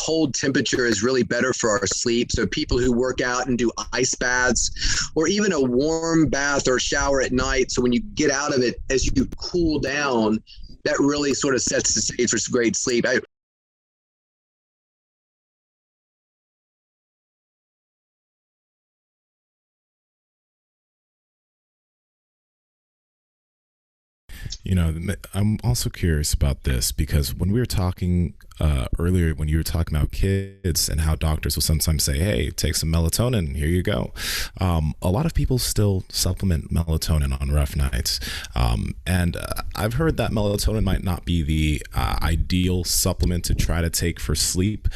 cold temperature is really better for our sleep. So people who work out and do ice baths, or even a warm bath or shower at night, so when you get out of it, as you cool down, that really sort of sets the stage for some great sleep. I'm also curious about this because when we were talking earlier, when you were talking about kids and how doctors will sometimes say, hey, take some melatonin, here you go. A lot of people still supplement melatonin on rough nights. And I've heard that melatonin might not be the ideal supplement to try to take for sleep.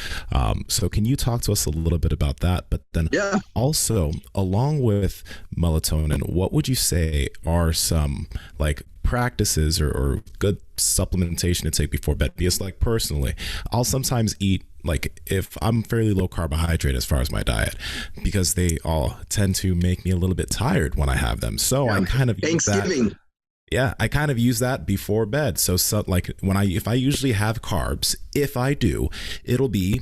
So can you talk to us a little bit about that? But then also, along with melatonin, what would you say are some practices or good supplementation to take before bed? Because personally, I'll sometimes eat, if I'm fairly low carbohydrate as far as my diet, because they all tend to make me a little bit tired when I have them. So I kind of Thanksgiving. I kind of use that before bed. So if I usually have carbs, if I do, it'll be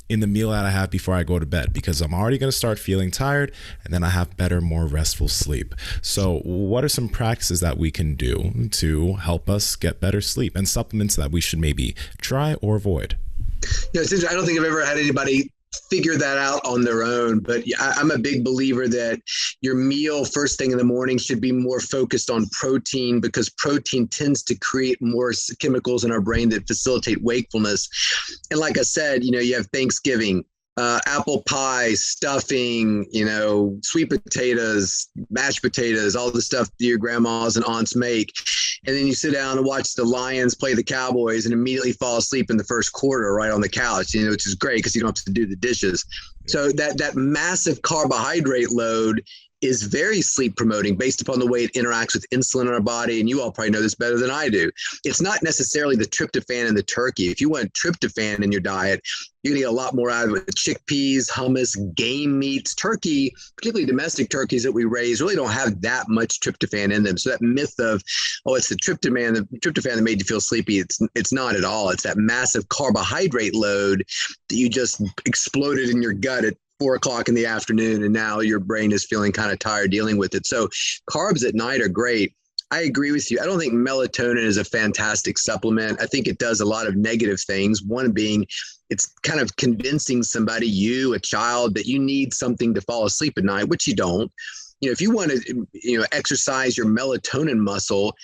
in the meal that I have before I go to bed, because I'm already going to start feeling tired, and then I have better, more restful sleep. So what are some practices that we can do to help us get better sleep, and supplements that we should maybe try or avoid? I don't think I've ever had anybody figure that out on their own, but I'm a big believer that your meal first thing in the morning should be more focused on protein, because protein tends to create more chemicals in our brain that facilitate wakefulness. And like I said, you have Thanksgiving, apple pie, stuffing, sweet potatoes, mashed potatoes, all the stuff that your grandmas and aunts make. And then you sit down and watch the Lions play the Cowboys and immediately fall asleep in the first quarter right on the couch, which is great because you don't have to do the dishes. So that massive carbohydrate load is very sleep promoting based upon the way it interacts with insulin in our body. And you all probably know this better than I do. It's not necessarily the tryptophan in the turkey. If you want tryptophan in your diet, you're going to get a lot more out of it. Chickpeas, hummus, game meats, turkey, particularly domestic turkeys that we raise, really don't have that much tryptophan in them. So that myth of, it's the tryptophan that made you feel sleepy, it's not at all. It's that massive carbohydrate load that you just exploded in your gut at 4:00 in the afternoon, and now your brain is feeling kind of tired dealing with it. So carbs at night are great. I agree with you. I don't think melatonin is a fantastic supplement. I think it does a lot of negative things. One being, it's kind of convincing somebody, a child, that you need something to fall asleep at night, which you don't. If you want to, exercise your melatonin muscle,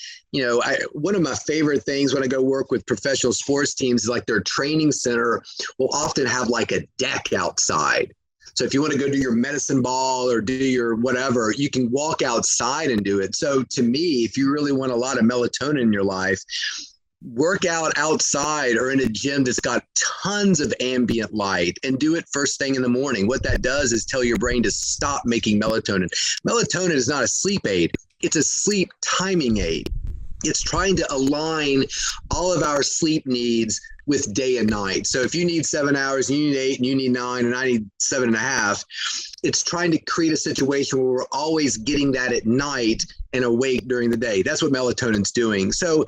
one of my favorite things when I go work with professional sports teams is their training center will often have a deck outside. So if you want to go do your medicine ball or do your whatever, you can walk outside and do it. So to me, if you really want a lot of melatonin in your life, work out outside or in a gym that's got tons of ambient light, and do it first thing in the morning. What that does is tell your brain to stop making melatonin. Melatonin is not a sleep aid. It's a sleep timing aid. It's trying to align all of our sleep needs with day and night. So if you need 7 hours, and you need 8, and you need 9, and I need 7.5, it's trying to create a situation where we're always getting that at night and awake during the day. That's what melatonin's doing. So,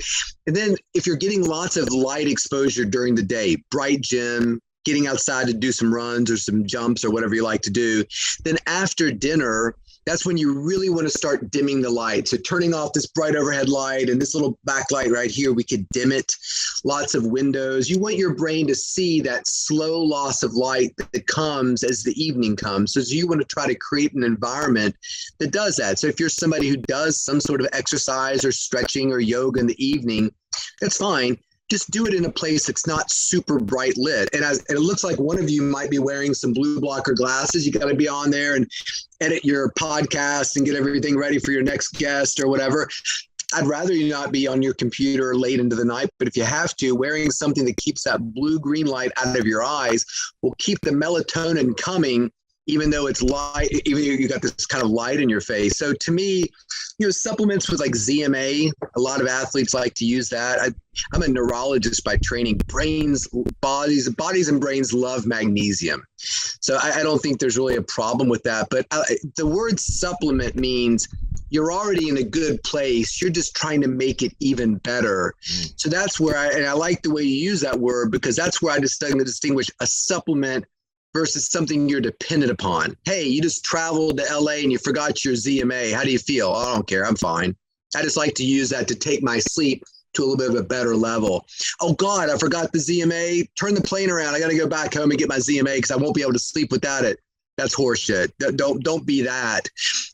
and then if you're getting lots of light exposure during the day, bright gym, getting outside to do some runs or some jumps or whatever you like to do, then after dinner, that's when you really want to start dimming the light. So turning off this bright overhead light and this little backlight right here, we could dim it. Lots of windows. You want your brain to see that slow loss of light that comes as the evening comes. So you want to try to create an environment that does that. So if you're somebody who does some sort of exercise or stretching or yoga in the evening, that's fine. Just do it in a place that's not super bright lit. And it looks like one of you might be wearing some blue blocker glasses. You got to be on there and edit your podcast and get everything ready for your next guest or whatever. I'd rather you not be on your computer late into the night, but if you have to, wearing something that keeps that blue-green light out of your eyes will keep the melatonin coming, even though it's light, even though you got this kind of light in your face. So to me, supplements with ZMA, a lot of athletes like to use that. I'm a neurologist by training. Bodies and brains love magnesium. So I don't think there's really a problem with that. But the word supplement means you're already in a good place. You're just trying to make it even better. So that's where I like the way you use that word, because that's where I just starting to distinguish a supplement versus something you're dependent upon. Hey, you just traveled to LA and you forgot your ZMA. How do you feel? I don't care. I'm fine. I just like to use that to take my sleep to a little bit of a better level. Oh God, I forgot the ZMA. Turn the plane around. I got to go back home and get my ZMA because I won't be able to sleep without it. That's horseshit. Don't be that.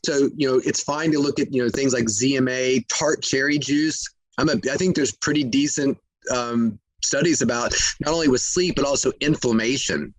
So, it's fine to look at, things like ZMA, tart cherry juice. I think there's pretty decent studies about not only with sleep, but also inflammation.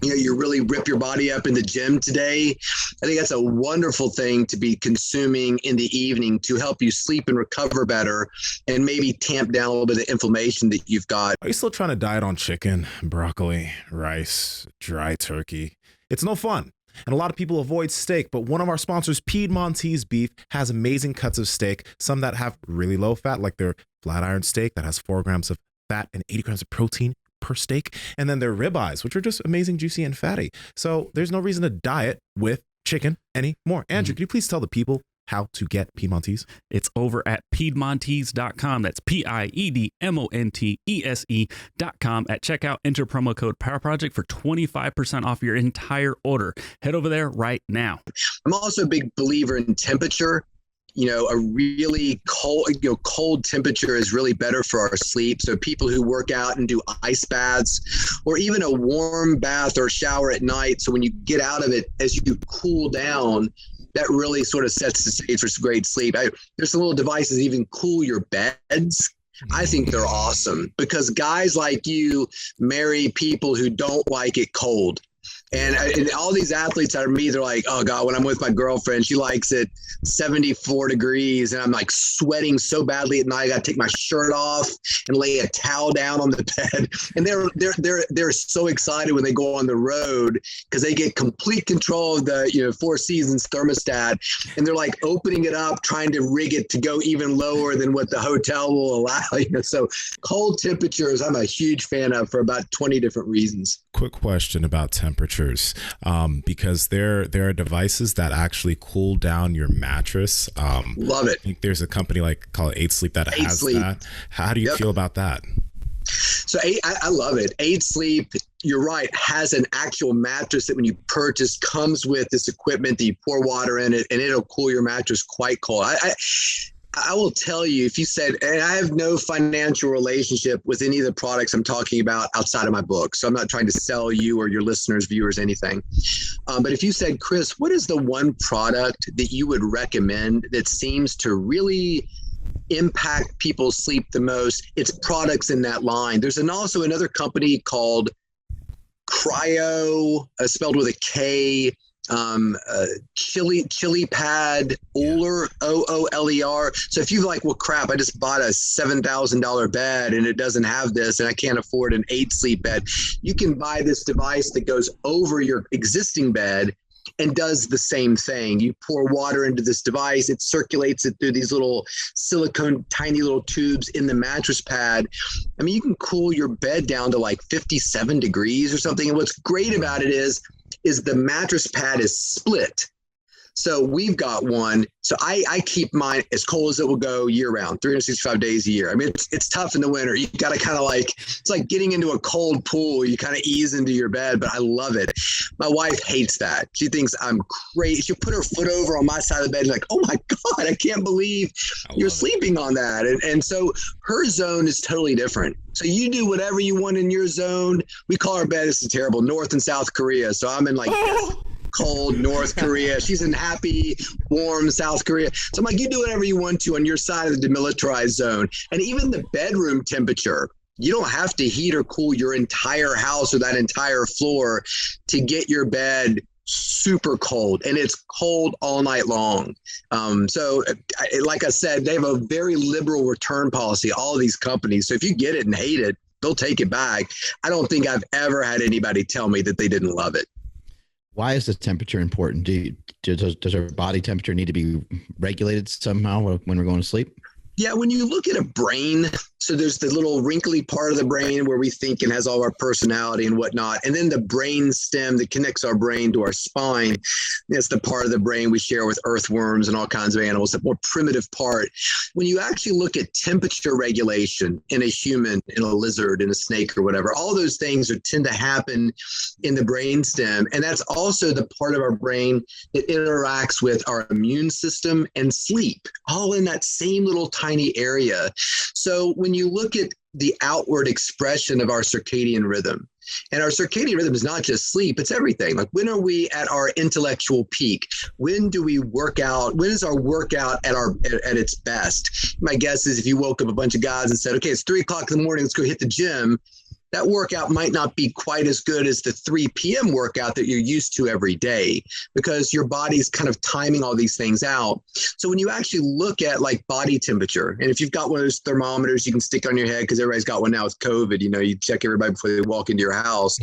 You really rip your body up in the gym today. I think that's a wonderful thing to be consuming in the evening to help you sleep and recover better and maybe tamp down a little bit of the inflammation that you've got. Are you still trying to diet on chicken, broccoli, rice, dry turkey? It's no fun. And a lot of people avoid steak, but one of our sponsors, Piedmontese Beef, has amazing cuts of steak, some that have really low fat, like their flat iron steak that has 4 grams of fat and 80 grams of protein per steak. And then their ribeyes, which are just amazing, juicy, and fatty. So there's no reason to diet with chicken anymore. Andrew, can you please tell the people how to get Piedmontese? It's over at Piedmontese.com. That's Piedmontese.com. At checkout, enter promo code Power Project for 25% off your entire order. Head over there right now. I'm also a big believer in temperature. A really cold temperature is really better for our sleep. So people who work out and do ice baths, or even a warm bath or shower at night, so when you get out of it, as you cool down, that really sort of sets the stage for some great sleep. There's some little devices that even cool your beds. I think they're awesome because guys like you marry people who don't like it cold. And all these athletes that are me, they're like, oh God, when I'm with my girlfriend, she likes it 74 degrees. And I'm like sweating so badly at night. I got to take my shirt off and lay a towel down on the bed. And they're so excited when they go on the road because they get complete control of the, Four Seasons thermostat. And they're like opening it up, trying to rig it to go even lower than what the hotel will allow. So cold temperatures, I'm a huge fan of for about 20 different reasons. Quick question about temperatures, because there are devices that actually cool down your mattress. Love it. I think there's a company called 8 Sleep that has that. How do you feel about that? So I love it. 8 Sleep, you're right, has an actual mattress that when you purchase comes with this equipment that you pour water in it and it'll cool your mattress quite cold. I will tell you, if you said, and I have no financial relationship with any of the products I'm talking about outside of my book, so I'm not trying to sell you or your listeners, viewers, anything. But if you said, Chris, what is the one product that you would recommend that seems to really impact people's sleep the most? It's products in that line. There's also another company called Cryo, spelled with a K, Chili Pad, Oler, Ooler. So if you're like, well, crap, I just bought a $7,000 bed and it doesn't have this and I can't afford an 8 Sleep bed, you can buy this device that goes over your existing bed and does the same thing. You pour water into this device, it circulates it through these little silicone, tiny little tubes in the mattress pad. I mean, you can cool your bed down to like 57 degrees or something. And what's great about it is the mattress pad is split. So we've got one. So I keep mine as cold as it will go year round, 365 days a year. I mean, it's tough in the winter. You got to kind of it's like getting into a cold pool. You kind of ease into your bed, but I love it. My wife hates that. She thinks I'm crazy. She'll put her foot over on my side of the bed and like, oh my God, I can't believe you're sleeping on that. And so her zone is totally different. So you do whatever you want in your zone. We call our bed, this is terrible, North and South Korea. So I'm in cold North Korea. She's in happy, warm South Korea. So I'm like, you do whatever you want to on your side of the demilitarized zone. And even the bedroom temperature, you don't have to heat or cool your entire house or that entire floor to get your bed super cold, and it's cold all night long. So like I said, they have a very liberal return policy, all of these companies. So if you get it and hate it, they'll take it back. I don't think I've ever had anybody tell me that they didn't love it. Why is the temperature important? Does our body temperature need to be regulated somehow when we're going to sleep? Yeah, when you look at a brain So there's the little wrinkly part of the brain where we think and has all our personality and whatnot. And then the brain stem that connects our brain to our spine. That's the part of the brain we share with earthworms and all kinds of animals, the more primitive part. When you actually look at temperature regulation in a human, in a lizard, in a snake or whatever, all those things tend to happen in the brain stem. And that's also the part of our brain that interacts with our immune system and sleep, all in that same little tiny area. So when you look at the outward expression of our circadian rhythm, and our circadian rhythm is not just sleep, it's everything. Like, when are we at our intellectual peak? When do we work out? When is our workout at its best? My guess is if you woke up a bunch of guys and said, okay, it's 3:00 in the morning, let's go hit the gym, that workout might not be quite as good as the 3 p.m. workout that you're used to every day, because your body's kind of timing all these things out. So when you actually look at like body temperature, and if you've got one of those thermometers you can stick on your head, because everybody's got one now with COVID, you check everybody before they walk into your house.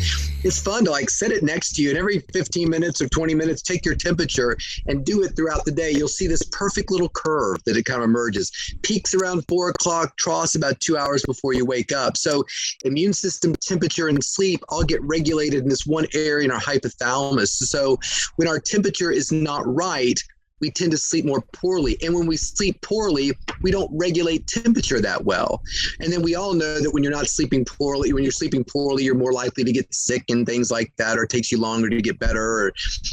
It's fun to like set it next to you, and every 15 minutes or 20 minutes, take your temperature and do it throughout the day. You'll see this perfect little curve that it kind of emerges. Peaks around 4:00, troughs about 2 hours before you wake up. So immune system, temperature, and sleep all get regulated in this one area in our hypothalamus. So when our temperature is not right, we tend to sleep more poorly. And when we sleep poorly, we don't regulate temperature that well. And then we all know that when you're sleeping poorly, you're more likely to get sick and things like that, or it takes you longer to get better.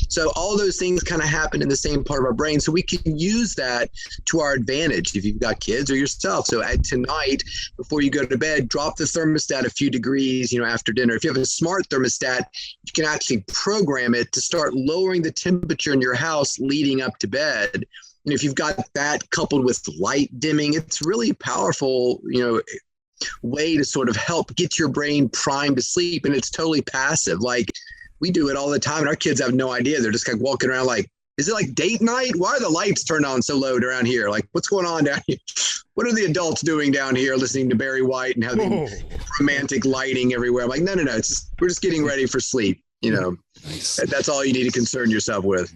So all those things kind of happen in the same part of our brain. So we can use that to our advantage if you've got kids or yourself. So at tonight, before you go to bed, drop the thermostat a few degrees, after dinner. If you have a smart thermostat, you can actually program it to start lowering the temperature in your house leading up to bed. And if you've got that coupled with light dimming, it's really powerful, way to sort of help get your brain primed to sleep. And it's totally passive. Like, we do it all the time, and our kids have no idea. They're just kind of walking around like, is it like date night? Why are the lights turned on so low around here? Like, what's going on down here? What are the adults doing down here listening to Barry White and having romantic lighting everywhere? I'm like, no. We're just getting ready for sleep. Nice. That's all you need to concern yourself with.